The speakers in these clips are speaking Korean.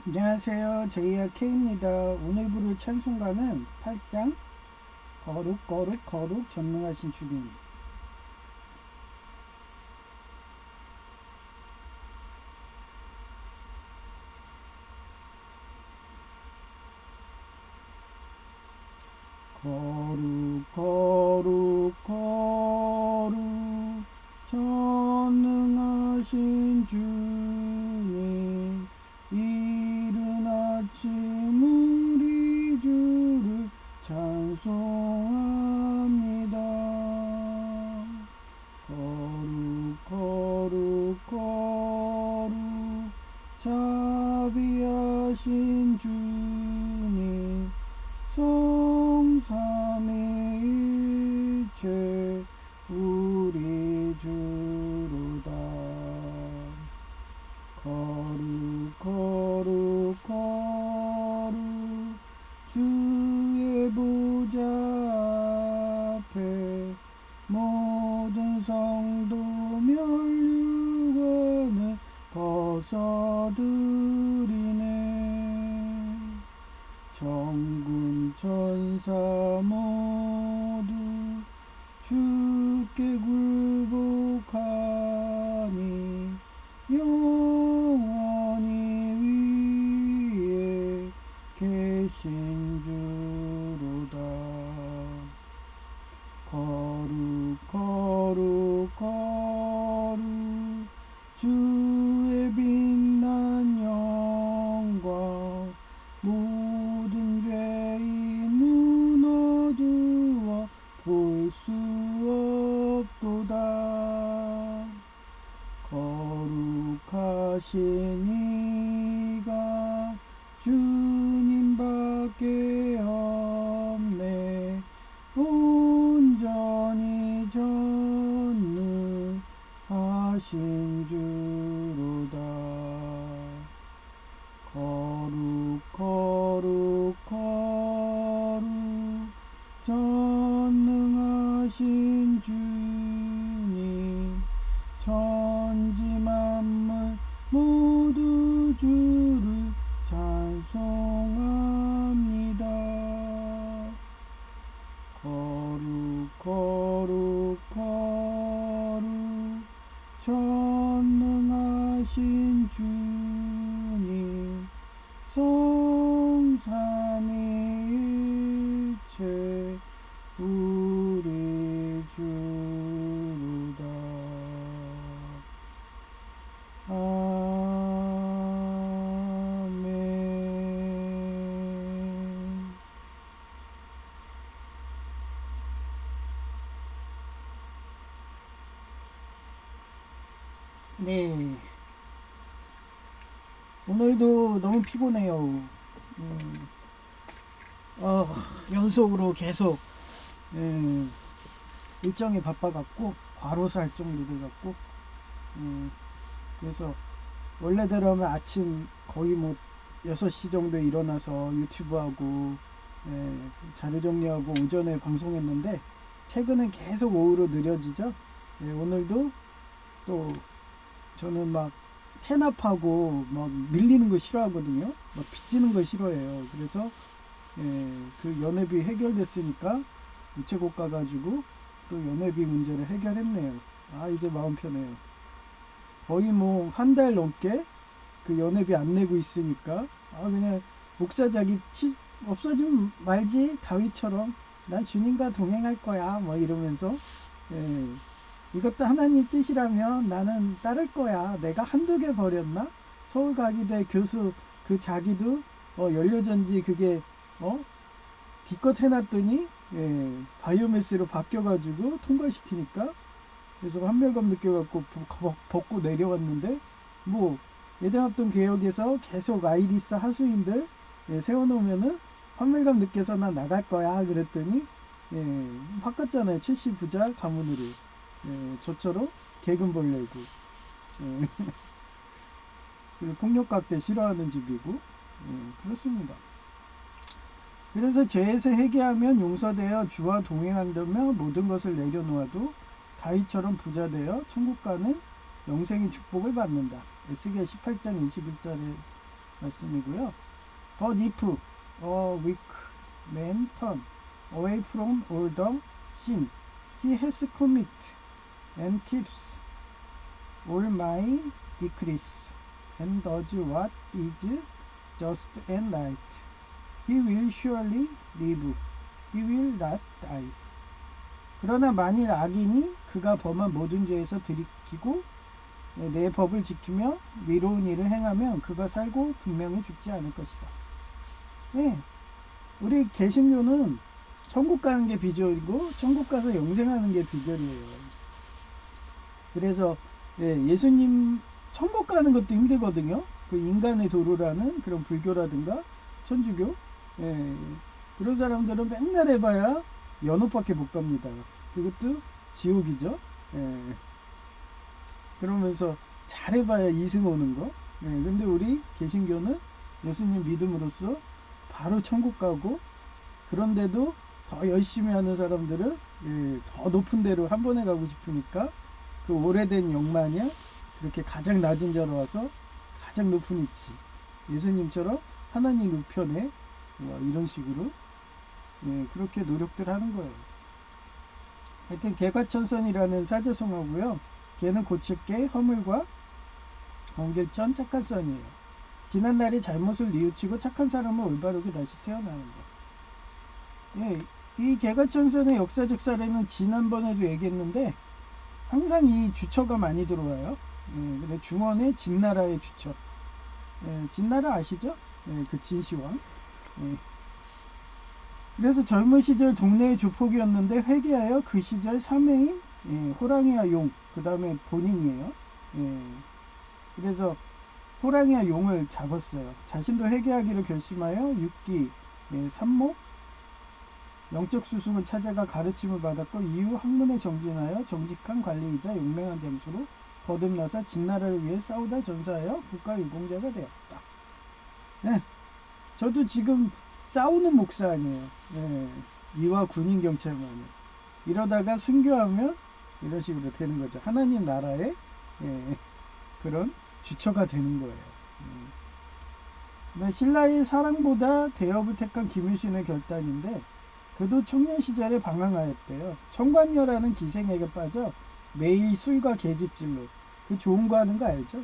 안녕하세요. 제이야 K입니다. 오늘 부를 찬송가는 8장 거룩 거룩 거룩 전능하신 주님. 거룩 거룩 거룩 전능하신 주님, 이른 아침 우리 주를 찬송합니다. 거룩 거룩 거룩 자비하신 주님, 성삼위일체 우리 주로다. 거룩 거룩 거룩 주의 보좌 앞에 모든 성도 멸류관을 벗어드리네. 천군 천사 모두 주께 굴복하니 영원히 위에 계신 주로다. 거룩 거룩 거룩 주의 빛난 영광, 모든 죄인 눈 어두워 볼 수 없도다. 거룩하신 이가 주님밖에 없네. 온전히 전능하신 주로다. 거룩 거룩 거룩 전능하신 주님, 천지 만물 모두 주를 찬송합니다. 거룩 거룩 거룩 전능하신 주님, 성삼위일체 우리 주로다. 아멘. 네, 오늘도 너무 피곤해요. 연속으로 계속 일정이 바빠갖고 과로사 할 정도 돼갖고, 그래서 원래대로 하면 아침 거의 뭐 6시 정도에 일어나서 유튜브하고 자료 정리하고 오전에 방송했는데, 최근엔 계속 오후로 느려지죠. 오늘도 또 저는 막 체납하고 막 밀리는 거 싫어하거든요. 막 빚지는 거 싫어해요. 그래서 그 연회비 해결됐으니까 우체국 가가지고 또 연회비 문제를 해결했네요. 아, 이제 마음 편해요. 거의 뭐 한 달 넘게 그 연회비 안 내고 있으니까, 아, 그냥 목사 자기 없어지면 말지, 다윗처럼 난 주님과 동행할 거야 뭐 이러면서, 예, 이것도 하나님 뜻이라면 나는 따를 거야. 내가 한두 개 버렸나? 서울가기대 교수 그 자기도 연료전지 그게 기껏 해놨더니 바이오매스로 바뀌어가지고 통과시키니까, 그래서 환멸감 느껴갖고 벗고 내려왔는데, 뭐 예정합동 개혁에서 계속 아이리스 하수인들 세워놓으면은 환멸감 느껴서 나 나갈 거야 그랬더니 바꿨잖아요. 70부자 가문으로. 저처럼 계금 벌레고, 그리고 폭력각대 싫어하는 집이고, 그렇습니다. 그래서 죄에서 회개하면 용서되어 주와 동행한다며 모든 것을 내려놓아도 다윗처럼 부자 되어 천국 가는 영생의 축복을 받는다. 에스겔 18장 21절에 말씀이고요. But if a weak man turn away from all the sin he has committed and keeps all my decrees and does what is just and right, he will surely live, he will not die. 그러나 만일 악인이 그가 범한 모든 죄에서 들이키고 내 법을 지키며 의로운 일을 행하면 그가 살고 분명히 죽지 않을 것이다. 네, 우리 개신교는 천국 가는 게 비결이고 천국 가서 영생하는 게 비결이에요. 그래서 예수님 천국 가는 것도 힘들거든요. 그 인간의 도로라는 그런 불교라든가 천주교, 그런 사람들은 맨날 해봐야 연옥밖에 못 갑니다. 그것도 지옥이죠. 그러면서 잘해봐야 이승 오는 거. 근데 우리 개신교는 예수님 믿음으로써 바로 천국 가고, 그런데도 더 열심히 하는 사람들은 더 높은 데로 한 번에 가고 싶으니까 그 오래된 영마냥 그렇게 가장 낮은 자로 와서 가장 높은 위치, 예수님처럼 하나님 우편에 이런 식으로 그렇게 노력들 하는 거예요. 하여튼 개과천선이라는 사자성어고요. 개는 고칠개, 허물과 엉길천, 착한 선이에요. 지난날의 잘못을 뉘우치고 착한 사람은 올바르게 다시 태어나는 거. 이 개과천선의 역사적 사례는 지난번에도 얘기했는데 항상 이 주처가 많이 들어와요. 그래 중원의 진나라의 주처. 진나라 아시죠? 그 진시황. 그래서 젊은 시절 동네의 조폭이었는데 회개하여 그 시절 사매인 호랑이와 용, 그 다음에 본인이에요. 그래서 호랑이와 용을 잡았어요. 자신도 회개하기로 결심하여 육기, 삼목, 영적 수승을 찾아가 가르침을 받았고 이후 학문에 정진하여 정직한 관리이자 용맹한 잠수로 거듭나서 진나라를 위해 싸우다 전사하여 국가유공자가 되었다. 저도 지금 싸우는 목사 아니에요. 이와 군인 경찰만은. 이러다가 순교하면 이런 식으로 되는 거죠. 하나님 나라의 그런 주처가 되는 거예요. 신라의 사랑보다 대업을 택한 김유신의 결단인데 그도 청년 시절에 방황하였대요. 청관녀라는 기생에게 빠져 매일 술과 계집질로, 그 좋은 거 하는 거 알죠?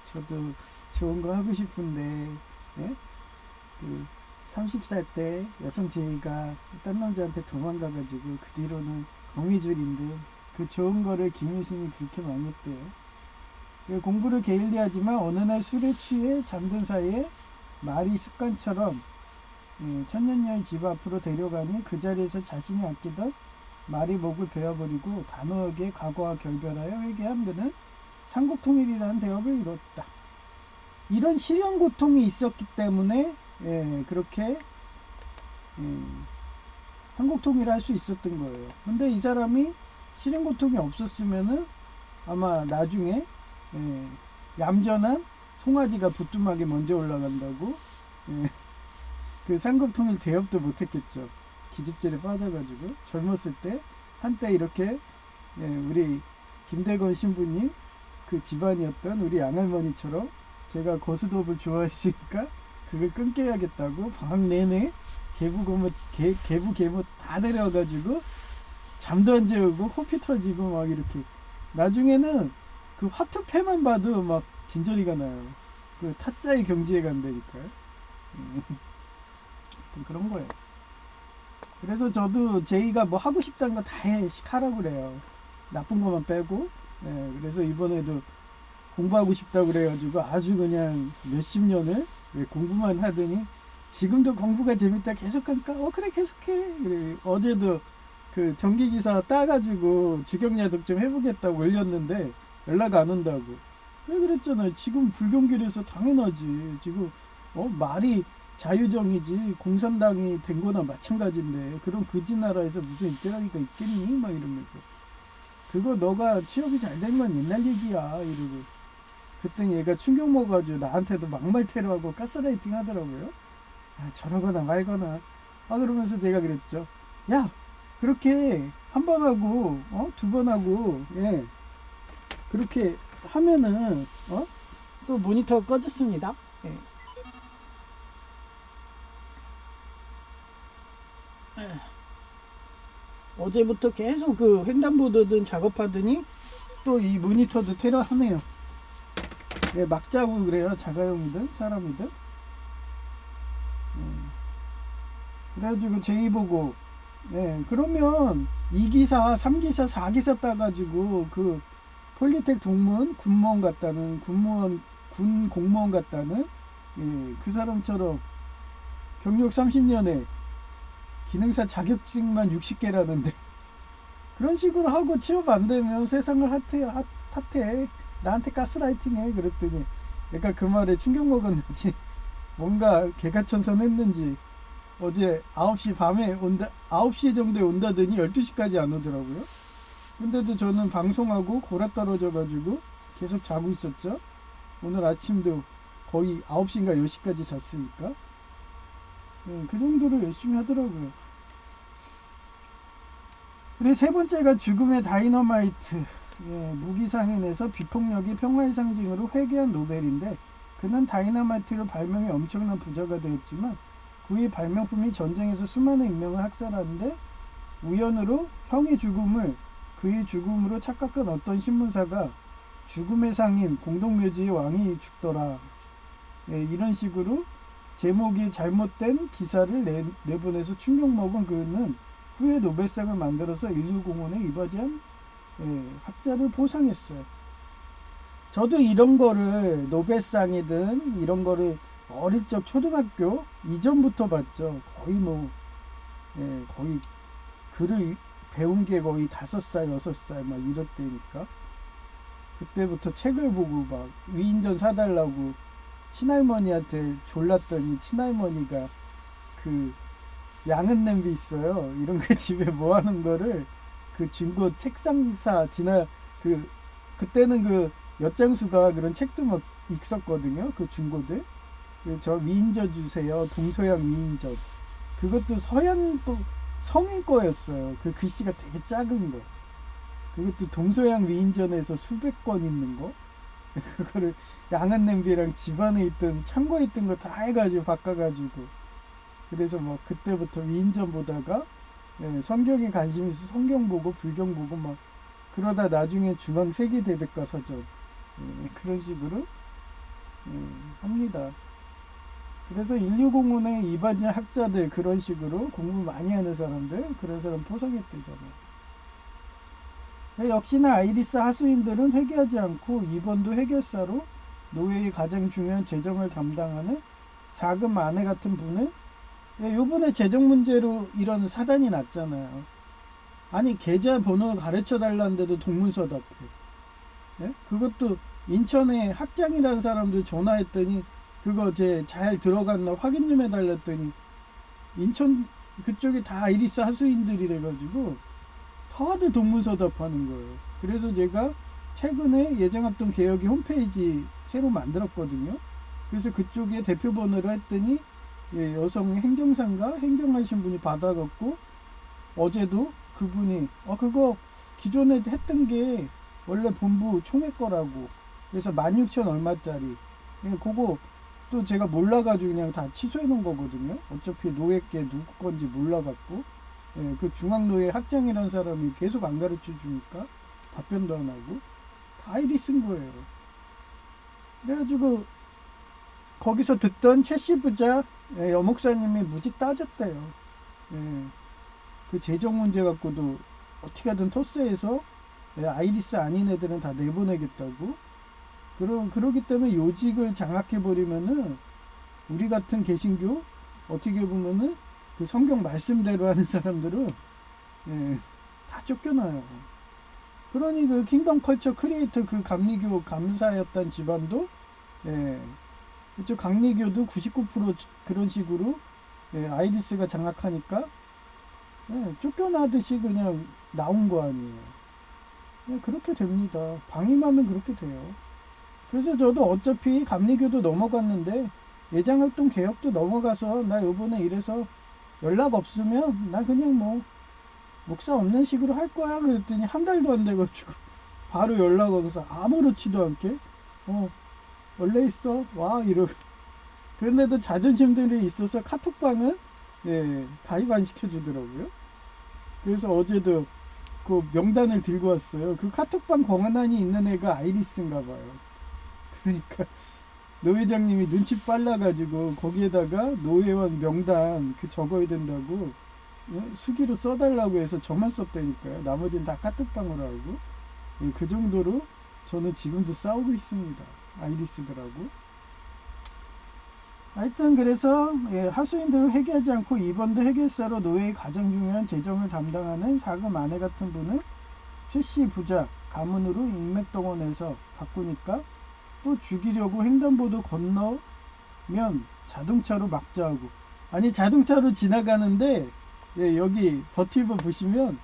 저도 좋은 거 하고 싶은데 그 30살 때 여성 제의가 딴 남자한테 도망가가지고 그 뒤로는 거미줄인 듯 그 좋은 거를 김유신이 그렇게 많이 했대요. 공부를 게을리하지만 어느 날 술에 취해 잠든 사이에 말이 습관처럼 천년녀의 집 앞으로 데려가니 그 자리에서 자신이 아끼던 말이 목을 베어버리고 단호하게 각오와 결별하여 회개한 그는 삼국통일이라는 대업을 이뤘다. 이런 시련 고통이 있었기 때문에 그렇게 삼국통일을 할 수 있었던 거예요. 근데 이 사람이 시련 고통이 없었으면은 아마 나중에 얌전한 송아지가 부뚜막에 먼저 올라간다고 그 삼국통일 대업도 못했겠죠. 기집질에 빠져가지고 젊었을 때 한때 이렇게 우리 김대건 신부님 그 집안이었던 우리 양할머니처럼 제가 고수톱을 좋아했으니까 그걸 끊겨야겠다고 방 내내 개부 다 데려와가지고 잠도 안 재우고 코피 터지고 막 이렇게 나중에는 그 화투패만 봐도 막 진저리가 나요. 그 타짜의 경지에 간다니까요. 그런 거예요. 그래서 저도 제이가 뭐 하고 싶다는 거 다 하라고 그래요. 나쁜 것만 빼고. 그래서 이번에도 공부하고 싶다고 그래가지고 아주 그냥 몇십 년을 공부만 하더니 지금도 공부가 재밌다 계속 하니까 그래 계속해. 그래. 어제도 그 전기기사 따가지고 주경야독 좀 해보겠다고 올렸는데 연락 안 온다고. 왜 그랬잖아요. 지금 불경길에서 당연하지. 지금 말이 자유정이지 공산당이 된 거나 마찬가지인데 그런 거지 나라에서 무슨 일제라기가 있겠니? 막 이러면서 그거 너가 취업이 잘 된 건 옛날 얘기야 이러고 그때 얘가 충격 먹어가지고 나한테도 막말 테러하고 가스라이팅 하더라고요. 저러거나 말거나 그러면서 제가 그랬죠. 야 그렇게 한 번 하고 두 번 하고 그렇게 하면은 또 모니터가 꺼졌습니다. 예. 어제부터 계속 그 횡단보도든 작업하더니 또 이 모니터도 테러하네요. 예, 막 자고 그래요. 자가용이든 사람이든. 그래가지고 제이 보고, 예, 그러면 2기사 3기사 4기사 따가지고 그 폴리텍 동문 군무원 같다는 군 공무원 같다는, 예, 그 사람처럼 경력 30년에 기능사 자격증만 60개라는데 그런 식으로 하고 취업 안 되면 세상을 탓해. 나한테 가스라이팅해. 그랬더니 내가 그 말에 충격 먹었는지 뭔가 개가천선했는지 어제 9시 밤에 온다, 9시 정도에 온다더니 12시까지 안 오더라고요. 근데도 저는 방송하고 골아 떨어져가지고 계속 자고 있었죠. 오늘 아침도 거의 9시인가 10시까지 잤으니까. 그 정도로 열심히 하더라고요. 그리고 세 번째가 죽음의 다이너마이트. 예, 무기상인에서 비폭력이 평화의 상징으로 회귀한 노벨인데, 그는 다이너마이트를 발명해 엄청난 부자가 되었지만 그의 발명품이 전쟁에서 수많은 인명을 학살하는데 우연으로 형의 죽음을 그의 죽음으로 착각한 어떤 신문사가 죽음의 상인 공동묘지의 왕이 죽더라, 예, 이런 식으로 제목이 잘못된 기사를 내보내서 충격먹은 그는 후에 노벨상을 만들어서 인류공원에 이바지한, 예, 학자를 포상했어요. 저도 이런 거를 노벨상이든 이런 거를 어릴 적 초등학교 이전부터 봤죠. 거의 뭐, 예, 거의 글을 배운 게 거의 5살 6살 막 이럴 때니까 그때부터 책을 보고 막 위인전 사달라고 친할머니한테 졸랐더니 친할머니가 그 양은 냄비 있어요. 이런 거 집에 모아놓은 거를 그 중고 책상사 그때는 그 엿장수가 그런 책도 막 있었거든요. 그 중고들. 저 위인전 주세요. 동서양 위인전. 그것도 서양 거, 성인 거였어요. 그 글씨가 되게 작은 거. 그것도 동서양 위인전에서 수백 권 있는 거. 그거를 양은 냄비랑 집안에 있던 창고에 있던 거 다 해가지고 바꿔가지고. 그래서 뭐 그때부터 위인전 보다가, 예, 성경에 관심 있어 성경 보고 불경 보고 막 그러다 나중에 중앙 세계대백과 서전, 예, 그런 식으로, 예, 합니다. 그래서 인류공원에 이바지 학자들 그런 식으로 공부 많이 하는 사람들 그런 사람 포상했대잖아요. 역시나 아이리스 하수인들은 회개하지 않고 이번도 회계사로 노예의 가장 중요한 재정을 담당하는 사금 아내 같은 분을, 요번에 재정 문제로 이런 사단이 났잖아요. 아니 계좌 번호 가르쳐 달라는데도 동문서답해. 예? 그것도 인천에 학장이라는 사람들 전화했더니 그거 제 잘 들어갔나 확인 좀 해달랬더니 인천 그쪽에 다 아이리스 하수인들이래 가지고 다들 동문서답하는 거예요. 그래서 제가 최근에 예정합동 개혁이 홈페이지 새로 만들었거든요. 그래서 그쪽에 대표 번호를 했더니, 예, 여성 행정상가 행정하신 분이 받아갖고 어제도 그분이 그거 기존에 했던 게 원래 본부 총회 거라고 그래서 16,000 얼마짜리, 예, 그거 또 제가 몰라가지고 그냥 다 취소해 놓은 거거든요. 어차피 노예께 누구 건지 몰라갖고, 예, 그 중앙노예 학장이라는 사람이 계속 안 가르쳐 주니까 답변도 안 하고 다 일이 쓴 거예요. 그래가지고 거기서 듣던 최씨 부자, 예, 여목사님이 무지 따졌대요. 예, 그 재정 문제 갖고도 어떻게 하든 토스에서, 예, 아이리스 아닌 애들은 다 내보내겠다고. 그러기 때문에 요직을 장악해버리면은 우리 같은 개신교 어떻게 보면은 그 성경 말씀대로 하는 사람들은, 예, 다 쫓겨나요. 그러니 그 킹덤 컬처 크리에이터 그 감리교 감사였던 집안도, 예, 그쪽 강리교도 99% 그런 식으로, 예, 아이리스가 장악하니까, 예, 쫓겨나듯이 그냥 나온 거 아니에요. 예, 그렇게 됩니다. 방임하면 그렇게 돼요. 그래서 저도 어차피 감리교도 넘어갔는데 예장활동 개혁도 넘어가서 나 요번에 이래서 연락 없으면 나 그냥 뭐 목사 없는 식으로 할 거야 그랬더니 한 달도 안 돼가지고 바로 연락 와서 아무렇지도 않게 원래 있어 와 이러. 그런데도 자존심들이 있어서 카톡방은 가입 안 시켜주더라고요. 그래서 어제도 그 명단을 들고 왔어요. 그 카톡방 권한이 있는 애가 아이리스인가 봐요. 그러니까 노 회장님이 눈치 빨라가지고 거기에다가 노회원 명단 그 적어야 된다고 수기로 써달라고 해서 저만 썼다니까요. 나머지는 다 카톡방으로 하고. 그 정도로 저는 지금도 싸우고 있습니다. 아이리스들하고. 하여튼 그래서 하수인들을 회개하지 않고 이번도 회계사로 노예의 가장 중요한 재정을 담당하는 사금 아내 같은 분을 최씨 부자 가문으로 인맥동원해서 바꾸니까 또 죽이려고 횡단보도 건너면 자동차로 막자하고. 아니 자동차로 지나가는데 여기 버티버 보시면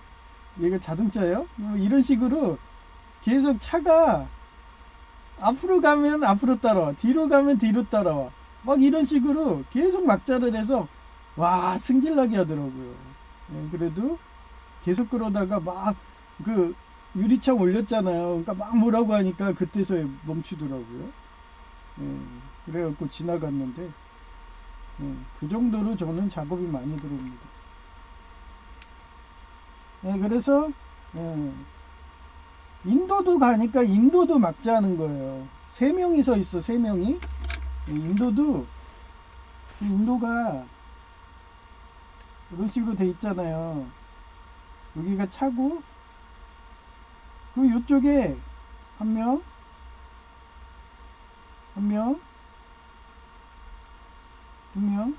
얘가 자동차예요? 이런 식으로 계속 차가 앞으로 가면 앞으로 따라와, 뒤로 가면 뒤로 따라와, 막 이런 식으로 계속 막자를 해서 와 승질나게 하더라고요. 그래도 계속 그러다가 막 그 유리창 올렸잖아요. 그러니까 막 뭐라고 하니까 그때서 멈추더라고요. 그래갖고 지나갔는데 그 정도로 저는 작업이 많이 들어옵니다. 그래서 인도도 가니까 인도도 막자는 거예요. 3명이 서 있어. 3명이. 인도가 이런 식으로 돼 있잖아요. 여기가 차고 그리고 이쪽에 한 명, 두 명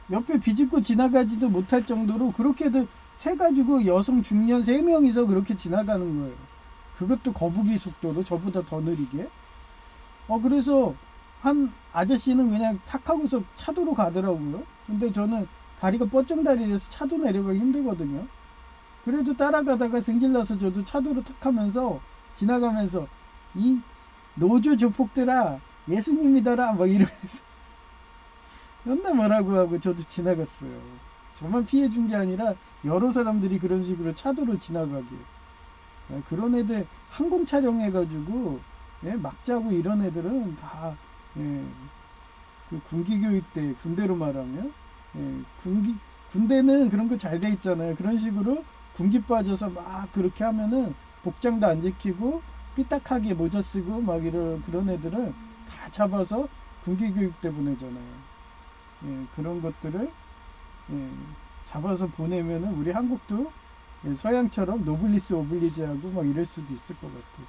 옆에 비집고 지나가지도 못할 정도로 그렇게도 세가지고 여성 중년 3명이서 그렇게 지나가는 거예요. 그것도 거북이 속도로 저보다 더 느리게. 그래서 한 아저씨는 그냥 탁 하고서 차도로 가더라고요. 근데 저는 다리가 뻗정다리라서 차도 내려가기 힘들거든요. 그래도 따라가다가 승질나서 저도 차도로 탁 하면서 지나가면서 이 노조 조폭들아 예수님이더라 막 이러면서 맨날 뭐라고 하고 저도 지나갔어요. 저만 피해준 게 아니라 여러 사람들이 그런 식으로 차도로 지나가게. 그런 애들 항공 촬영해가지고 막자고 이런 애들은 다 그 군기교육 때 군대로 말하면 군대는 그런 거 잘 돼 있잖아요. 그런 식으로 군기 빠져서 막 그렇게 하면은 복장도 안 지키고 삐딱하게 모자 쓰고 막 이런 그런 애들을 다 잡아서 군기교육 때 보내잖아요. 그런 것들을 잡아서 보내면은 우리 한국도 서양처럼 노블리스 오블리지하고 막 이럴 수도 있을 것 같아.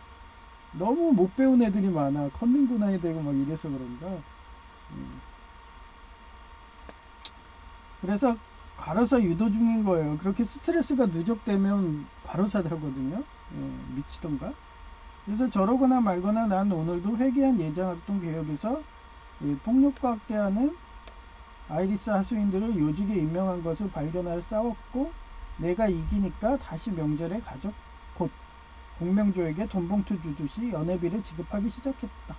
너무 못 배운 애들이 많아. 컨닝군화이 되고 막 이래서 그런가. 그래서 과로사 유도 중인 거예요. 그렇게 스트레스가 누적되면 과로사 하거든요. 미치던가. 그래서 저러거나 말거나 난 오늘도 회개한 예장학동 개혁에서 폭력과 학대하는 아이리스 하수인들을 요직에 임명한 것을 발견하여 싸웠고 내가 이기니까 다시 명절에 가족 곧 공명조에게 돈봉투 주듯이 연회비를 지급하기 시작했다.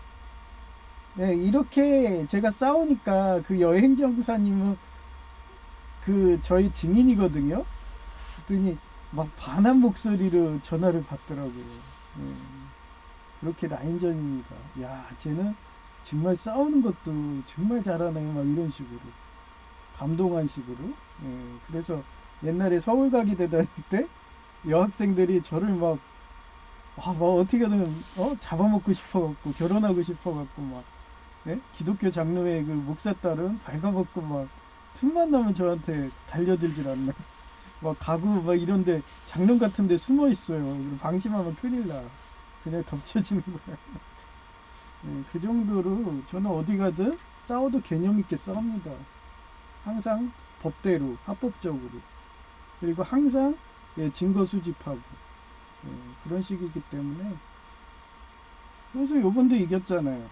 이렇게 제가 싸우니까 그 여행정사님은 그 저희 증인이거든요. 그랬더니 막 반한 목소리로 전화를 받더라고요. 그렇게 라인전입니다. 야, 쟤는 정말 싸우는 것도 정말 잘하네. 막 이런 식으로 감동한 식으로. 그래서 옛날에 서울 가기 대다닐 때 여학생들이 저를 막 어떻게든 잡아먹고 싶어갖고 결혼하고 싶어갖고 막 기독교 장로의 그 목사딸은 발가벗고 막 틈만 나면 저한테 달려들질 않나. 막 가구 막 이런데 장롱 같은데 숨어 있어요. 방심하면 큰일 나. 그냥 덮쳐지는 거야. 그 정도로 저는 어디 가든 싸워도 개념 있게 싸웁니다. 항상 법대로 합법적으로. 그리고 항상 증거 수집하고 그런 식이기 때문에. 그래서 요번도 이겼잖아요.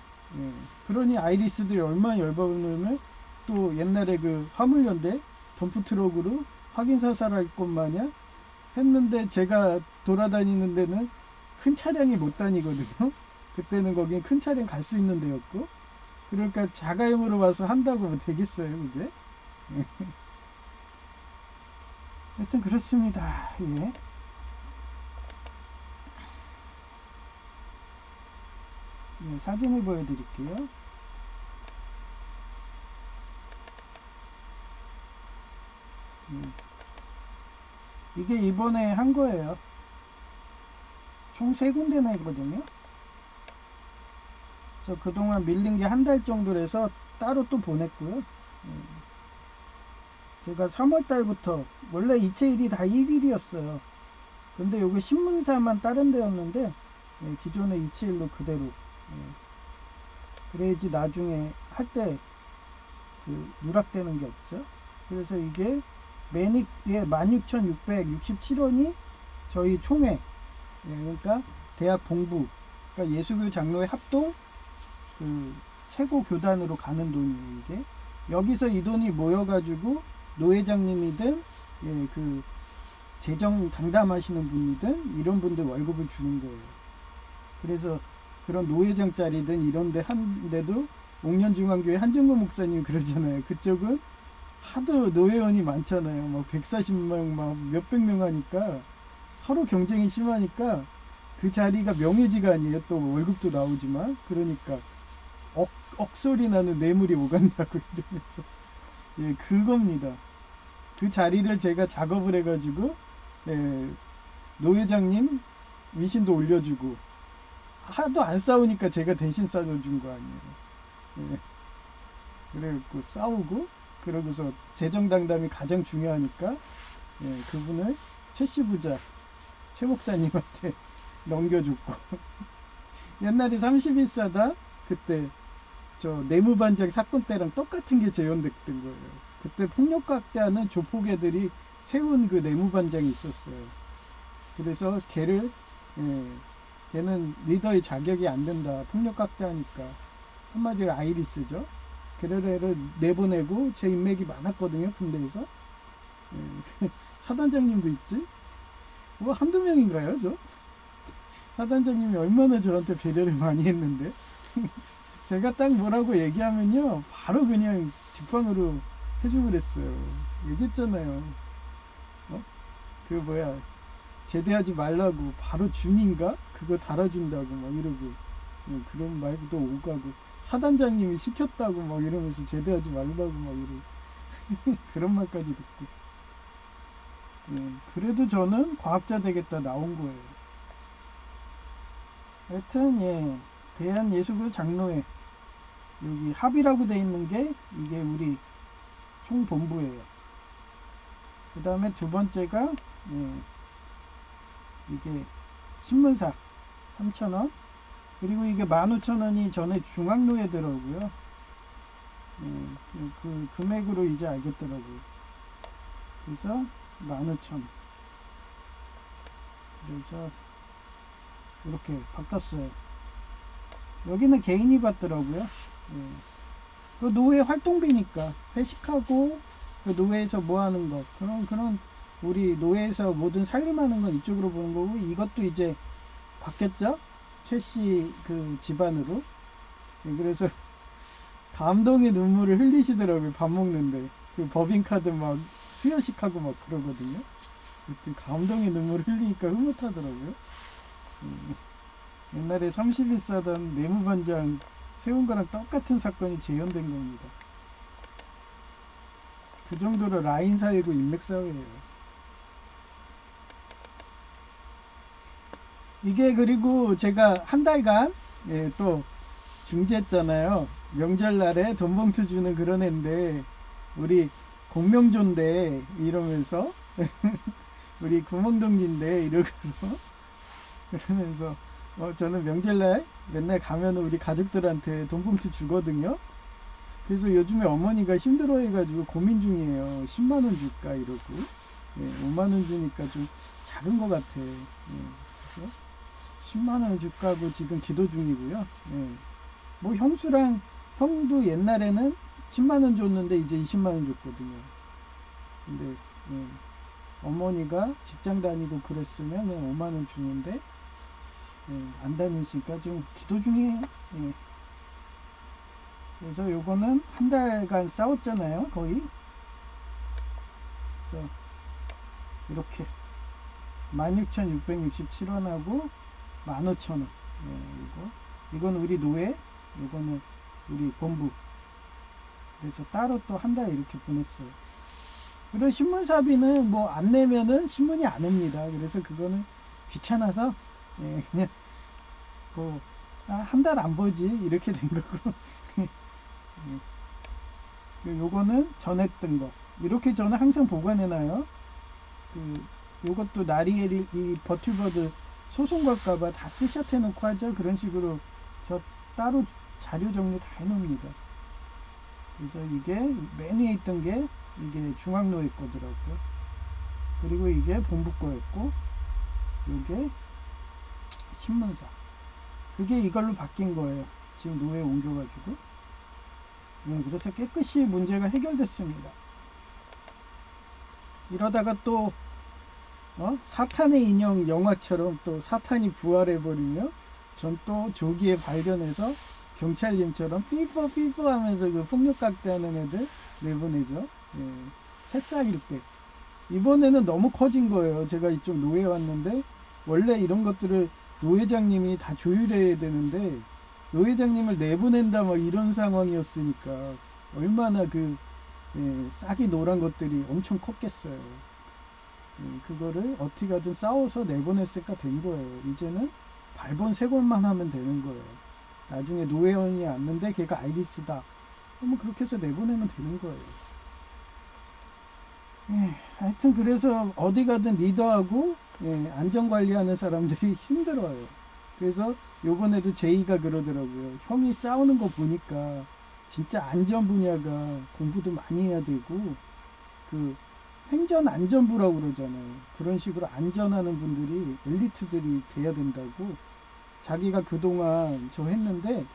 그러니 아이리스들이 얼마나 열받으면 또 옛날에 그 화물연대 덤프트럭으로 확인 사살할 것 마냥 했는데 제가 돌아다니는 데는 큰 차량이 못 다니거든요. 그때는 거긴 큰 차량 갈 수 있는 데였고. 그러니까 자가용으로 와서 한다고 뭐 되겠어요 그게. 하여튼 그렇습니다. 예, 사진을 보여드릴게요. 이게 이번에 한 거예요. 총 3군데나 있거든요. 그래서 그동안 밀린 게 한 달 정도라서 따로 또 보냈고요. 제가 3월 달부터 원래 이체일이 다 1일이었어요. 근데 요거 신문사만 다른 데였는데 기존의 이체일로 그대로 그래야지 나중에 할 때 누락되는 게 없죠. 그래서 이게 매닉 16,667원이 저희 총회 그러니까 대학 본부 그러니까 예수교 장로회 합동 최고 교단으로 가는 돈이에요. 이게 여기서 이 돈이 모여가지고 노회장님이든 재정 당담하시는 분이든 이런 분들 월급을 주는 거예요. 그래서 그런 노회장짜리든 이런데 한데도 옥년중앙교회 한정모 목사님 그러잖아요. 그쪽은 하도 노회원이 많잖아요. 막 140명, 막 몇백 명 하니까 서로 경쟁이 심하니까 그 자리가 명예지가 아니에요. 또 월급도 나오지만 그러니까 억소리 나는 뇌물이 오간다고 이러면서 그겁니다. 그 자리를 제가 작업을 해가지고 노회장님 위신도 올려주고 하도 안 싸우니까 제가 대신 싸줘준 거 아니에요. 그래갖고 싸우고 그러고서 재정당담이 가장 중요하니까 그분을 최씨 부자 최 목사님한테 넘겨줬고 옛날에 31사단 그때 저 내무반장 사건 때랑 똑같은 게 재현됐던 거예요. 그때 폭력각대하는 조폭애들이 세운 그 내무반장이 있었어요. 그래서 걔는 리더의 자격이 안 된다. 폭력각대하니까. 한마디로 아이리스죠. 걔를 내보내고 제 인맥이 많았거든요. 군대에서. 사단장님도 있지. 뭐 한두 명인가요, 저? 사단장님이 얼마나 저한테 배려를 많이 했는데. 제가 딱 뭐라고 얘기하면요. 바로 그냥 직방으로 해주고 그랬어요. 얘기했잖아요. 제대하지 말라고 바로 준인가? 그거 달아준다고 막 이러고 그런 말도 오가고 사단장님이 시켰다고 막 이러면서 제대하지 말라고 막 이러고 그런 말까지 듣고 그래도 저는 과학자 되겠다 나온 거예요. 하여튼 대한예수교 장로회 여기 합의라고 돼 있는 게 이게 우리 총본부예요. 그 다음에 두 번째가 이게 신문사 3,000원 그리고 이게 15,000원이 전에 중앙로에더라고요. 그 금액으로 이제 알겠더라고요. 그래서 15,000원 그래서 이렇게 바꿨어요. 여기는 개인이 받더라고요. 그 노회 활동비니까 회식하고 그 노회에서 뭐 하는 거 그런 우리 노회에서 모든 살림하는 건 이쪽으로 보는 거고 이것도 이제 바뀌었죠. 최씨 그 집안으로. 그래서 감동의 눈물을 흘리시더라고요. 밥 먹는데 그 법인카드 막 수여식하고 막 그러거든요. 그때 감동의 눈물을 흘리니까 흐뭇하더라고요. 옛날에 31사단 내무반장 세운 거랑 똑같은 사건이 재현된 겁니다. 그 정도로 라인 사회고 인맥 사회예요. 이게 그리고 제가 한 달간 또 중지했잖아요. 명절날에 돈봉투 주는 그런 애인데 우리 공명조인데 이러면서 우리 구멍동기인데 이러면서 그러면서 저는 명절날 맨날 가면 우리 가족들한테 돈봉투 주거든요. 그래서 요즘에 어머니가 힘들어 해가지고 고민 중이에요. 10만원 줄까 이러고 5만원 주니까 좀 작은 것 같아. 그래서 10만원 줄까 하고 지금 기도 중이고요. 뭐 형도 옛날에는 10만원 줬는데 이제 20만원 줬거든요. 근데 어머니가 직장 다니고 그랬으면 그냥 5만원 주는데 안 다니시니까 좀 기도 중이에요. 그래서 요거는 한 달간 싸웠잖아요. 거의. 그래서 이렇게 16,667원하고 15,000원 이거 이건 우리 노예, 이거는 우리 본부. 그래서 따로 또 한 달 이렇게 보냈어요. 그리고 신문사비는 뭐 안 내면은 신문이 안 옵니다. 그래서 그거는 귀찮아서 그냥 뭐 한 달 안 보지 이렇게 된 거고. 요거는 전했던 거. 이렇게 저는 항상 보관해놔요. 요것도 나리엘이 이 버튜버드 소송 걸까봐 다 스샷 해놓고 하죠. 그런 식으로 저 따로 자료 정리 다 해놓습니다. 그래서 이게 맨 위에 있던 게 이게 중앙노예 거더라고요. 그리고 이게 본부 거였고, 요게 신문사. 그게 이걸로 바뀐 거예요. 지금 노예 옮겨가지고. 그래서 깨끗이 문제가 해결됐습니다. 이러다가 또 사탄의 인형 영화처럼 또 사탄이 부활해버리며 전 또 조기에 발견해서 경찰님처럼 삐뽀 하면서 그 폭력각대하는 애들 내보내죠. 새싹일 때. 이번에는 너무 커진 거예요. 제가 이쪽 노예 왔는데 원래 이런 것들을 노회장님이 다 조율해야 되는데 노회장님을 내보낸다 막 이런 상황이었으니까 얼마나 싹이 노란 것들이 엄청 컸겠어요. 그거를 어떻게 하든 싸워서 내보냈을까 된 거예요. 이제는 발본 세 권만 하면 되는 거예요. 나중에 노회원이 왔는데 걔가 아이리스다. 그러면 그렇게 해서 내보내면 되는 거예요. 하여튼 그래서 어디 가든 리더하고 안전관리하는 사람들이 힘들어요. 그래서 요번에도 제이가 그러더라고요. 형이 싸우는 거 보니까 진짜 안전 분야가 공부도 많이 해야 되고 행전안전부라고 그러잖아요. 그런 식으로 안전하는 분들이 엘리트들이 돼야 된다고. 자기가 그동안 저 했는데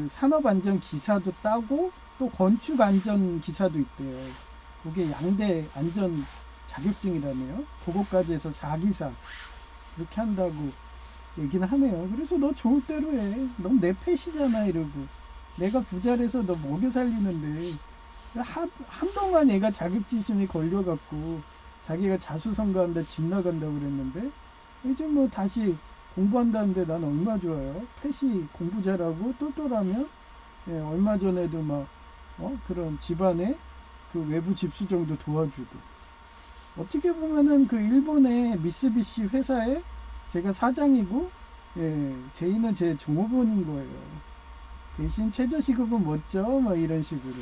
산업안전 기사도 따고 또 건축안전 기사도 있대요. 그게 양대 안전 자격증이라네요. 그거까지 해서 4기사 이렇게 한다고 얘기는 하네요. 그래서 너 좋을 대로 해. 넌 내 펫이잖아 이러고. 내가 부자라서 너 먹여 살리는데 한동안 얘가 자격지심이 걸려갖고 자기가 자수성가한다 집 나간다고 그랬는데 이제 뭐 다시 공부한다는데 난 얼마 좋아요. 펫이 공부 잘하고 똘똘하면 얼마 전에도 막 그런 집안에 외부 집수정도 도와주고. 어떻게 보면은 일본의 미쓰비시 회사에 제가 사장이고 제이는 제 종업원인 거예요. 대신 최저시급은 멋져 막 이런 식으로.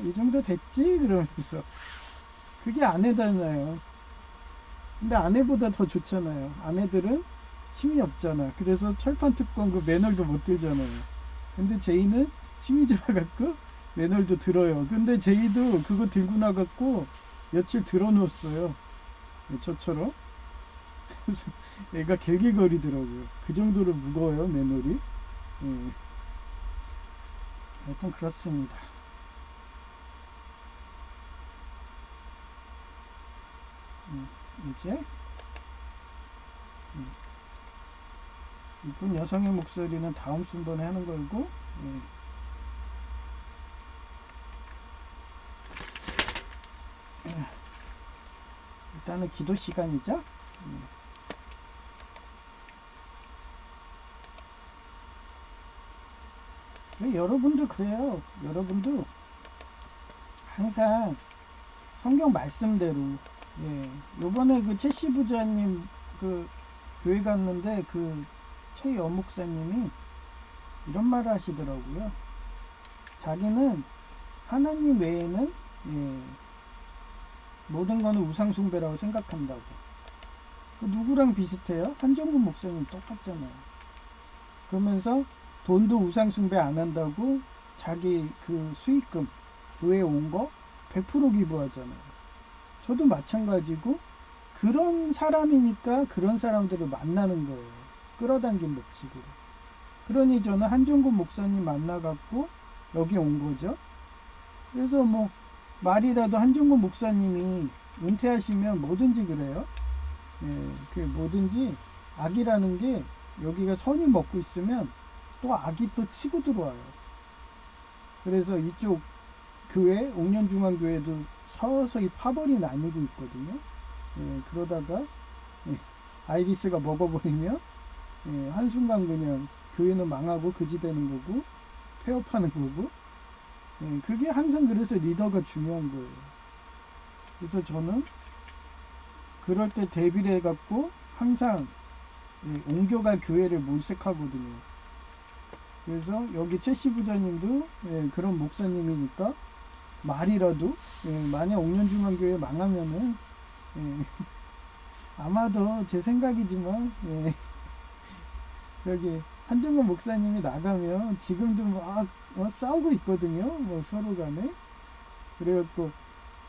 이 정도 됐지? 그러면서. 그게 아내잖아요. 근데 아내보다 더 좋잖아요. 아내들은 힘이 없잖아. 그래서 철판 특권 매널도 못 들잖아요. 근데 제이는 힘이 좋아갖고 매널도 들어요. 근데 제이도 그거 들고 나갖고 며칠 들어놓았어요. 저처럼. 그래서 애가 길길거리더라고요. 그 정도로 무거워요, 매널이. 하여튼 그렇습니다. 이제 이쁜 여성의 목소리는 다음 순번에 하는 걸고. 일단은 기도 시간이죠. 여러분도 그래요. 여러분도 항상 성경 말씀대로. 요번에 최씨 부자님 교회 갔는데 최여 목사님이 이런 말을 하시더라고요. 자기는 하나님 외에는 모든 거는 우상숭배라고 생각한다고. 누구랑 비슷해요? 한정근 목사님 똑같잖아요. 그러면서 돈도 우상숭배 안 한다고 자기 수익금 교회에 온 거 100% 기부하잖아요. 저도 마찬가지고 그런 사람이니까 그런 사람들을 만나는 거예요. 끌어당긴 법칙으로. 그러니 저는 한정근 목사님 만나갖고 여기 온 거죠. 그래서 뭐 말이라도 한정근 목사님이 은퇴하시면 뭐든지 그래요. 뭐든지 악이라는 게 여기가 선이 먹고 있으면 또 악이 또 치고 들어와요. 그래서 이쪽 교회, 옥년중앙교회도 서서히 파벌이 나뉘고 있거든요. 그러다가 아이리스가 먹어버리면 한순간 그냥 교회는 망하고 그지 되는 거고 폐업하는 거고. 예, 그게 항상 그래서 리더가 중요한 거예요. 그래서 저는 그럴 때 대비를 해갖고 항상 옮겨갈 교회를 모색하거든요. 그래서 여기 최씨 부자님도 그런 목사님이니까 말이라도 만약 옥년중앙교회 망하면은 아마도 제 생각이지만 저기 한정건 목사님이 나가면 지금도 막 싸우고 있거든요. 뭐 서로 간에. 그래갖고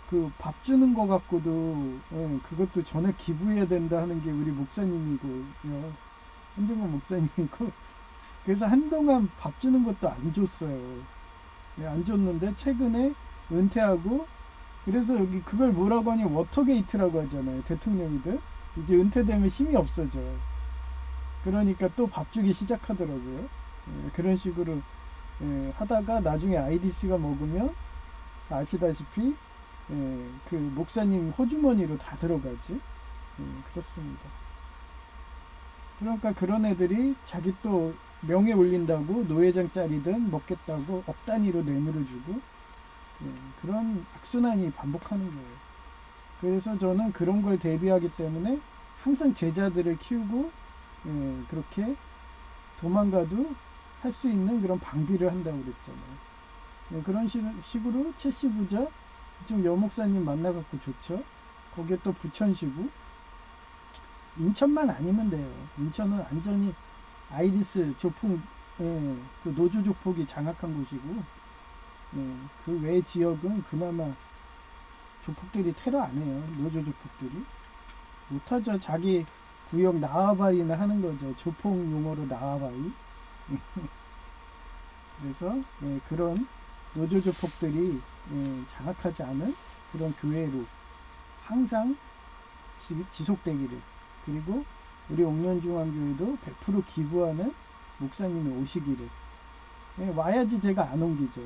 그 밥 주는 거 갖고도 그것도 전액 기부해야 된다 하는 게 우리 목사님이고요. 한정건 목사님이고. 그래서 한동안 밥 주는 것도 안 줬어요. 안 줬는데 최근에 은퇴하고, 그래서 여기 그걸 뭐라고 하니 워터게이트라고 하잖아요. 대통령이들 이제 은퇴되면 힘이 없어져. 그러니까 또 밥 주기 시작하더라고요. 그런 식으로 하다가 나중에 IDC가 먹으면 아시다시피 그 목사님 호주머니로 다 들어가지. 그렇습니다. 그러니까 그런 애들이 자기 또 명예 올린다고 노회장 짜리든 먹겠다고 억 단위로 뇌물을 주고 그런 악순환이 반복하는 거예요. 그래서 저는 그런 걸 대비하기 때문에 항상 제자들을 키우고 그렇게 도망가도 할 수 있는 그런 방비를 한다고 그랬잖아요. 그런 식으로 최씨 부자 지금 여목사님 만나갖고 좋죠. 거기에 또 부천시고 인천만 아니면 돼요. 인천은 완전히 아이리스 조폭 그 노조 조폭이 장악한 곳이고 그 외 지역은 그나마 조폭들이 테러 안 해요. 노조 조폭들이 못하죠. 자기 구역 나와바리나 하는 거죠. 조폭 용어로 나와바리. 그래서 그런 노조 조폭들이 장악하지 않은 그런 교회로 항상 지속되기를, 그리고 우리 옥년중앙교회도 100% 기부하는 목사님이 오시기를. 와야지 제가 안 옮기죠.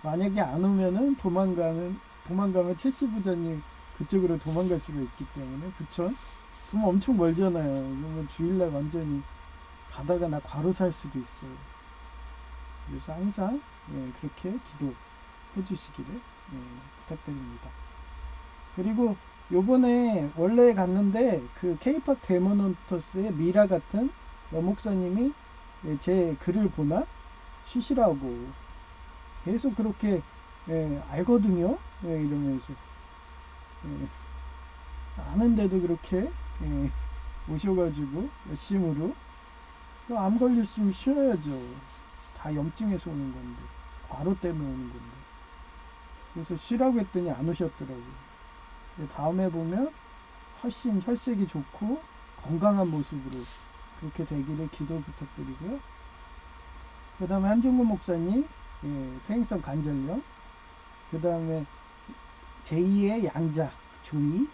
만약에 안 오면은 도망가면 최씨 부자님 그쪽으로 도망갈 수가 있기 때문에. 부천 그럼 엄청 멀잖아요. 그러면 주일날 완전히 가다가 나 과로 살 수도 있어요. 그래서 항상 그렇게 기도해 주시기를 부탁드립니다. 그리고 요번에 원래 갔는데 그 케이팝 데모논터스의 미라 같은 여목사님이 제 글을 보나 쉬시라고 계속 그렇게 알거든요. 이러면서 아는데도 그렇게 오셔가지고 열심으로 암 걸렸으면 쉬어야죠. 다 염증에서 오는 건데, 과로 때문에 오는 건데. 그래서 쉬라고 했더니 안 오셨더라고요. 다음에 보면 훨씬 혈색이 좋고 건강한 모습으로 그렇게 되기를 기도 부탁드리고요. 그 다음에 한종근 목사님 퇴행성 관절염, 그 다음에 제2의 양자 조이,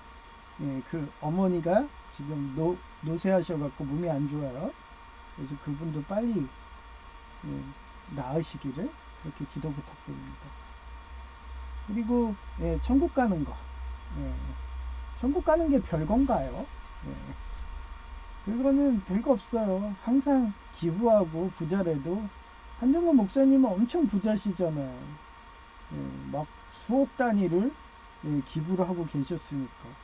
그 어머니가 지금 노쇠하셔갖고 몸이 안 좋아요. 그래서 그분도 빨리 나으시기를 그렇게 기도 부탁드립니다. 그리고 천국 가는 거, 천국 가는 게 별건가요? 그거는 별거 없어요. 항상 기부하고 부자래도 한정근 목사님은 엄청 부자시잖아요. 막 수억 단위를 기부를 하고 계셨으니까.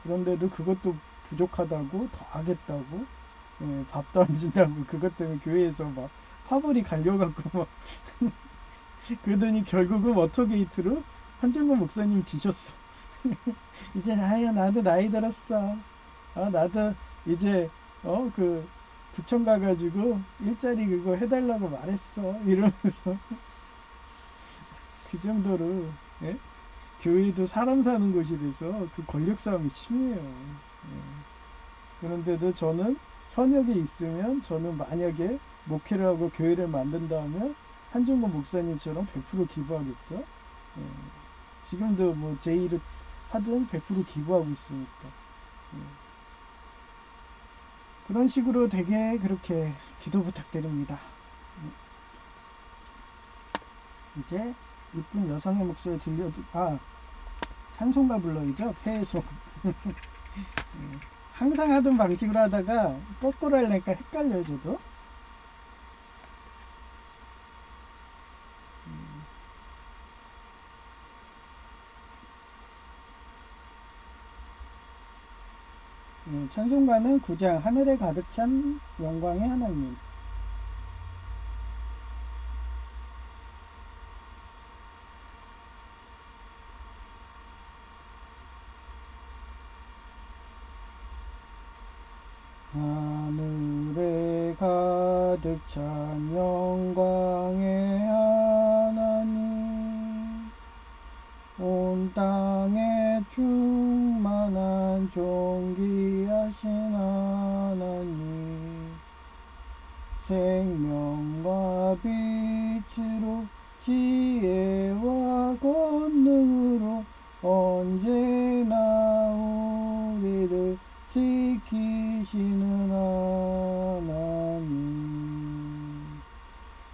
그런데도 그것도 부족하다고 더 하겠다고 밥도 안 준다고 그것 때문에 교회에서 막 화벌이 갈려갖고 막 그러더니 결국은 워터게이트로 한정근 목사님 지셨어. 이제 나도 나이 들었어. 나도 이제 그 부천 가가지고 일자리 그거 해달라고 말했어. 이러면서 그 정도로 교회도 사람 사는 곳이라서 그 권력 싸움이 심해요. 그런데도 저는 현역에 있으면, 저는 만약에 목회를 하고 교회를 만든다면 한종건 목사님처럼 100% 기부하겠죠. 지금도 뭐 제1을 하든 100% 기부하고 있으니까. 그런 식으로 되게 그렇게 기도 부탁드립니다. 이제 이쁜 여성의 목소리 들려도 찬송가 불러야죠. 폐해송. 항상 하던 방식으로 하다가 거꾸로 하려니까 헷갈려요, 저도. 찬송가는 9장 하늘에 가득 찬 영광의 하나님. 하늘에 가득 찬 영광의 하나님, 온 땅에 충만한 존귀하신 하나님, 생명과 빛으로 지혜와 권능으로 언제나 우리를 지키시는 하나님,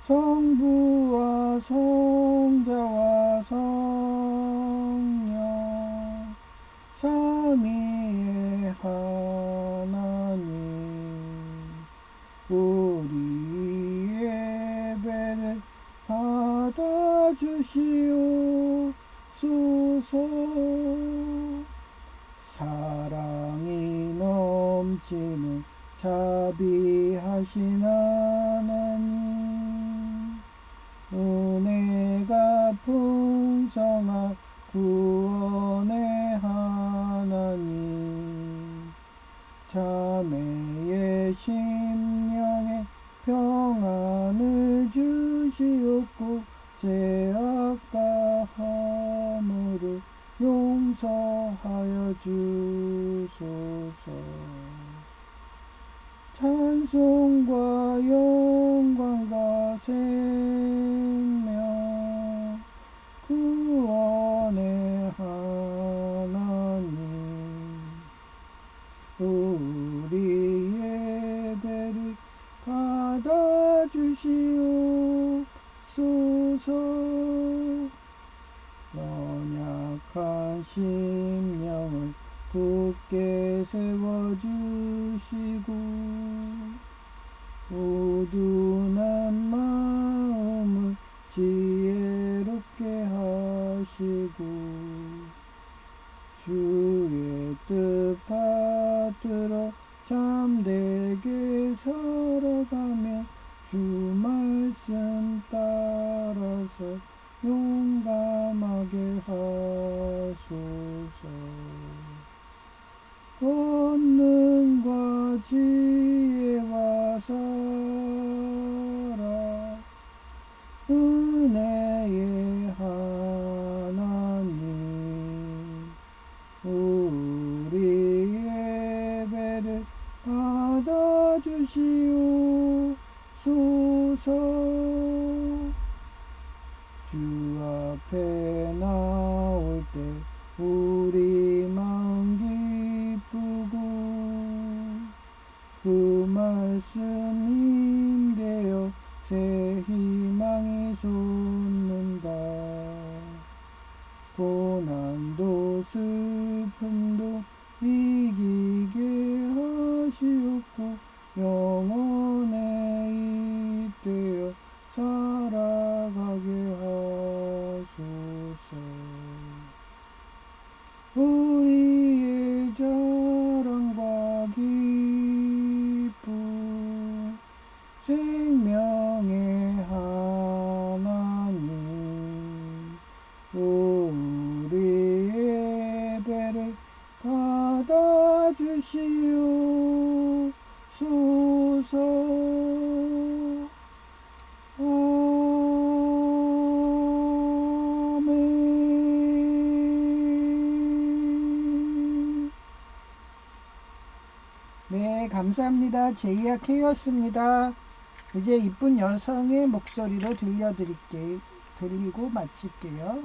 성부와 성자와 성령 삼위의 하나님, 우리 예배를 받아주시옵소서. 사랑이 넘치는 자비하신 하나님, 은혜가 풍성한 구원의 하나님, 자매의 심령에 평안을 주시옵고 죄악과 허물을 용서하여 주소서. 찬송과 영광과 생명 구원의 하나님, 우리 예배를 받아주시옵소서. 연약한 심령을 굳게 세워주시고 우둔한 마음을 지혜롭게 하시고 주의 뜻 받들어 참되게 살아가며 주 말씀 따라서 용감하게 하소서. 권능과 지혜와 사랑 은혜의 하나님, 우리 예배를 받아주시옵소서. 주 앞에 나올 때 우리 마음 기쁘고 그 말씀 힘되어 새 희망이 솟는다. 고난도 슬픔도 이기게 하시옵고 영원에 잇대어 살아가게 하소서. 우리의 자랑과 기쁨 생명의 하나님, 우리 예배를 받아주시옵소서. 아멘. 네, 감사합니다. 제이야 K였습니다. 이제 이쁜 여성의 목소리로 들리고 마칠게요.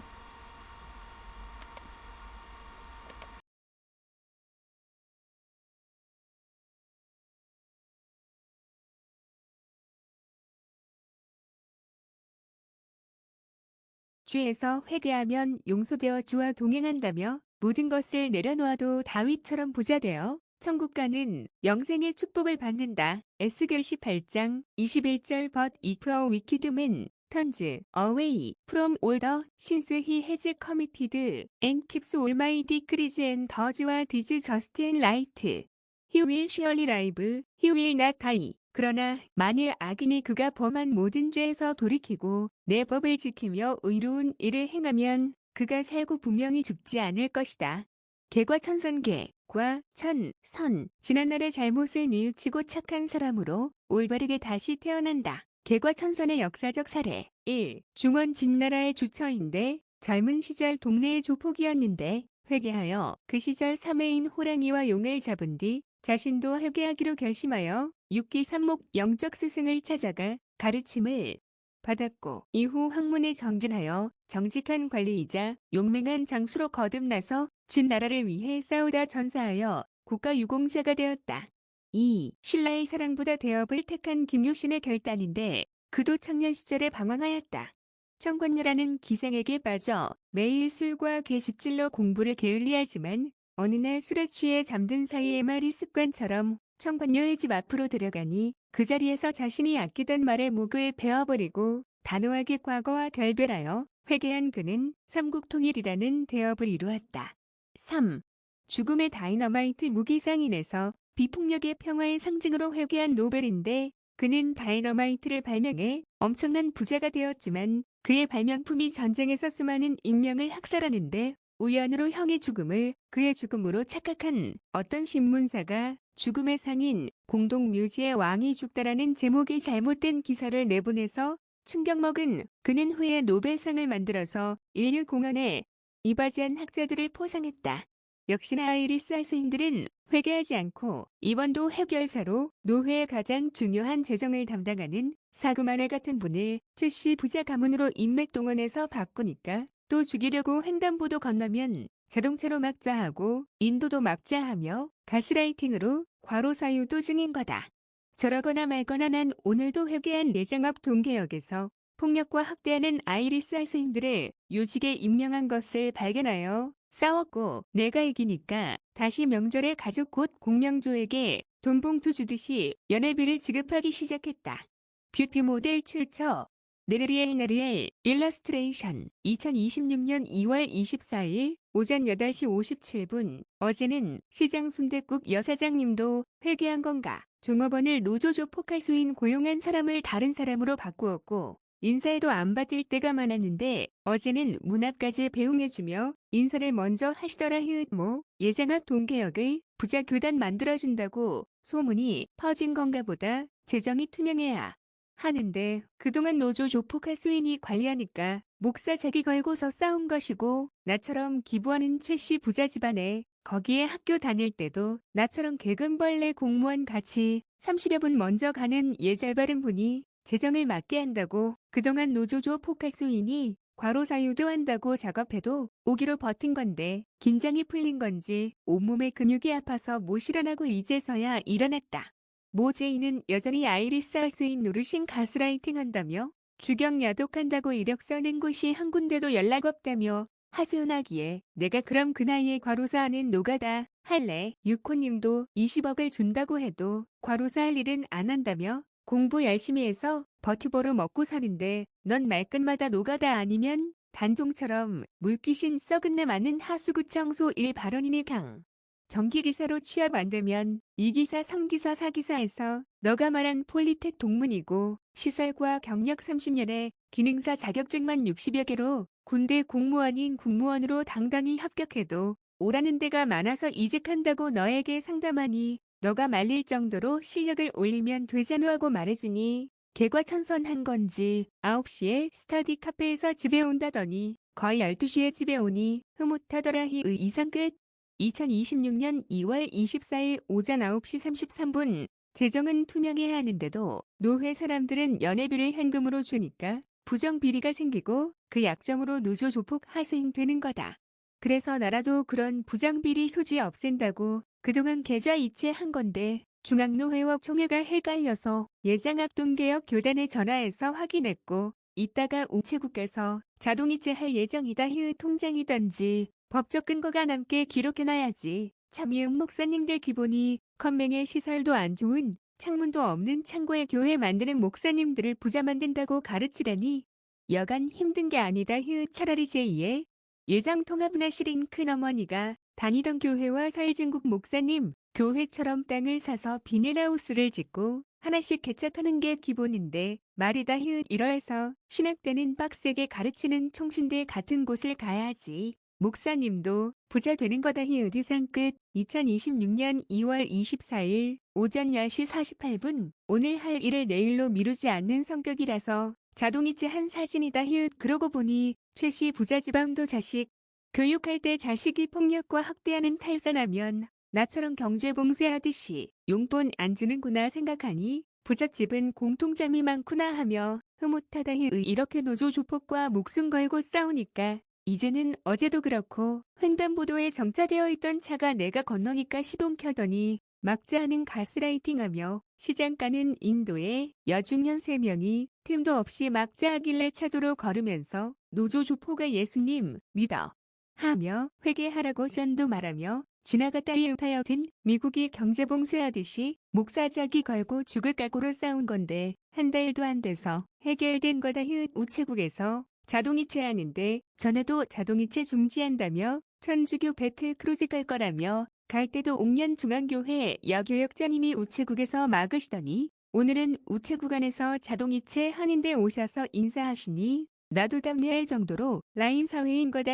죄에서 회개하면 용서되어 주와 동행한다며 모든 것을 내려놓아도 다윗처럼 부자되어 천국가는 영생의 축복을 받는다. 에스겔시 8장 21절 But if a wicked man turns away from all the sins he has committed and keeps all my decrees and does what is just and right, he will surely live, he will not die. 그러나 만일 악인이 그가 범한 모든 죄에서 돌이키고 내 법을 지키며 의로운 일을 행하면 그가 살고 분명히 죽지 않을 것이다. 개과천선개, 과, 천, 선, 지난날의 잘못을 뉘우치고 착한 사람으로 올바르게 다시 태어난다. 개과천선의 역사적 사례 1. 중원 진나라의 주처인데 젊은 시절 동네의 조폭이었는데 회개하여 그 시절 사매인 호랑이와 용을 잡은 뒤 자신도 회개하기로 결심하여 육기 삼목 영적 스승을 찾아가 가르침을 받았고 이후 학문에 정진하여 정직한 관리이자 용맹한 장수로 거듭나서 진나라를 위해 싸우다 전사하여 국가유공자가 되었다. 2. 신라의 사랑보다 대업을 택한 김효신의 결단인데 그도 청년 시절에 방황하였다. 청관녀라는 기생에게 빠져 매일 술과 계집질로 공부를 게을리하지만 어느 날 술에 취해 잠든 사이에 말이 습관처럼 청관녀의 집 앞으로 들어가니 그 자리에서 자신이 아끼던 말의 목을 베어버리고 단호하게 과거와 결별하여 회개한 그는 삼국통일이라는 대업을 이루었다. 3. 죽음의 다이너마이트 무기상인에서 비폭력의 평화의 상징으로 회귀한 노벨인데 그는 다이너마이트를 발명해 엄청난 부자가 되었지만 그의 발명품이 전쟁에서 수많은 인명을 학살하는데 우연으로 형의 죽음을 그의 죽음으로 착각한 어떤 신문사가 죽음의 상인 공동묘지의 왕이 죽다라는 제목의 잘못된 기사를 내보내서 충격먹은 그는 후에 노벨상을 만들어서 인류 공헌에 이바지한 학자들을 포상했다. 역시나 아이리스 하수인들은 회개하지 않고 이번도 해결사로 노회의 가장 중요한 재정을 담당하는 사구만회 같은 분을 최씨 부자 가문으로 인맥동원해서 바꾸니까 또 죽이려고 횡단보도 건너면 자동차로 막자하고 인도도 막자하며 가스라이팅으로 과로사유도 중인 거다. 저러거나 말거나 난 오늘도 회개한 내장업 동계역에서 폭력과 학대하는 아이리스 하수인들을 요직에 임명한 것을 발견하여 싸웠고 내가 이기니까 다시 명절에 가족 곧 공명조에게 돈봉투 주듯이 연회비를 지급하기 시작했다. 뷰티 모델 출처 네리엘 일러스트레이션 2026년 2월 24일 오전 8시 57분 어제는 시장 순댓국 여사장님도 회개한 건가? 종업원을 노조조 포칼수인 고용한 사람을 다른 사람으로 바꾸었고 인사에도 안 받을 때가 많았는데 어제는 문 앞까지 배웅해주며 인사를 먼저 하시더라. 뭐 예장 앞 동계역을 부자 교단 만들어준다고 소문이 퍼진 건가 보다. 재정이 투명해야 하는데 그동안 노조 조폭할 수인이 관리하니까 목사 자기 걸고서 싸운 것이고 나처럼 기부하는 최씨 부자 집안에 거기에 학교 다닐 때도 나처럼 개근벌레 공무원 같이 30여 분 먼저 가는 예절 바른 분이 재정을 맡게 한다고 그동안 노조조 폭할 수인이 과로사유도 한다고 작업해도 오기로 버틴 건데 긴장이 풀린 건지 온몸에 근육이 아파서 못 일어나고 이제서야 일어났다. 모 제이는 여전히 아이리스 하수인 노르신 가스라이팅 한다며 주경 야독한다고 이력서 낸 곳이 한 군데도 연락 없다며 하소연하기에 내가 그럼 그 나이에 과로사하는 노가다 할래? 유코님도 20억을 준다고 해도 과로사 할 일은 안 한다며 공부 열심히 해서 버튜버로 먹고 사는데 넌 말끝마다 노가다 아니면 단종처럼 물귀신 썩은 내 많은 하수구청소 일 발언이니 강. 정기기사로 취업 안 되면 2기사 3기사 4기사에서 너가 말한 폴리텍 동문이고 시설과 경력 30년에 기능사 자격증만 60여 개로 군대 공무원인 국무원으로 당당히 합격해도 오라는 데가 많아서 이직한다고 너에게 상담하니 너가 말릴 정도로 실력을 올리면 되잖아 하고 말해주니 개과천선한 건지 9시에 스터디 카페에서 집에 온다더니 거의 12시에 집에 오니 흐뭇하더라. 이상 끝. 2026년 2월 24일 오전 9시 33분 재정은 투명해야 하는데도 노회 사람들은 연회비를 현금으로 주니까 부정비리가 생기고 그 약정으로 노조 조폭 하수인 되는 거다. 그래서 나라도 그런 부정비리 소지 없앤다고 그동안 계좌 이체한 건데 중앙노회와 총회가 헷갈려서 예장 앞 동계역 교단에 전화해서 확인했고 이따가 우체국 가서 자동이체할 예정이다. 통장이던지 법적 근거가 남게 기록해놔야지. 참이은 목사님들 기본이 컴맹의 시설도 안 좋은 창문도 없는 창고에 교회 만드는 목사님들을 부자 만든다고 가르치다니 여간 힘든 게 아니다. 차라리 제2의 예장 통합나실인 큰어머니가 다니던 교회와 서일진국 목사님 교회처럼 땅을 사서 비닐하우스를 짓고 하나씩 개척하는 게 기본인데 말이다. 이러해서 신학 때는 빡세게 가르치는 총신대 같은 곳을 가야지. 목사님도 부자 되는 거다. 이상 끝. 2026년 2월 24일 오전 10시 48분. 오늘 할 일을 내일로 미루지 않는 성격이라서 자동이체 한 사진이다. 그러고 보니 최씨 부자 지방도 자식 교육할 때 자식이 폭력과 학대하는 탈선하면 나처럼 경제 봉쇄하듯이 용돈 안 주는구나 생각하니 부잣집은 공통점이 많구나 하며 흐뭇하다. 이렇게 노조 조폭과 목숨 걸고 싸우니까 이제는 어제도 그렇고 횡단보도에 정차되어 있던 차가 내가 건너니까 시동 켜더니 막자 하는 가스라이팅하며 시장가는 인도의 여중년 3명이 틈도 없이 막자하길래 차도로 걸으면서 노조 조폭가 예수님 믿어 하며 회개하라고 전도 말하며 지나갔다. 하여튼 미국이 경제 봉쇄하듯이 목사자기 걸고 죽을 각오로 싸운 건데 한 달도 안 돼서 해결된 거다. 우체국에서 자동이체 하는데 전에도 자동이체 중지한다며 천주교 배틀 크루즈 갈 거라며 갈 때도 옥년 중앙교회 여교역장님이 우체국에서 막으시더니 오늘은 우체국 안에서 자동이체 하는데 오셔서 인사하시니 나도 답례할 정도로 라인 사회인 거다.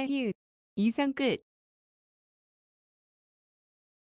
이상 끝.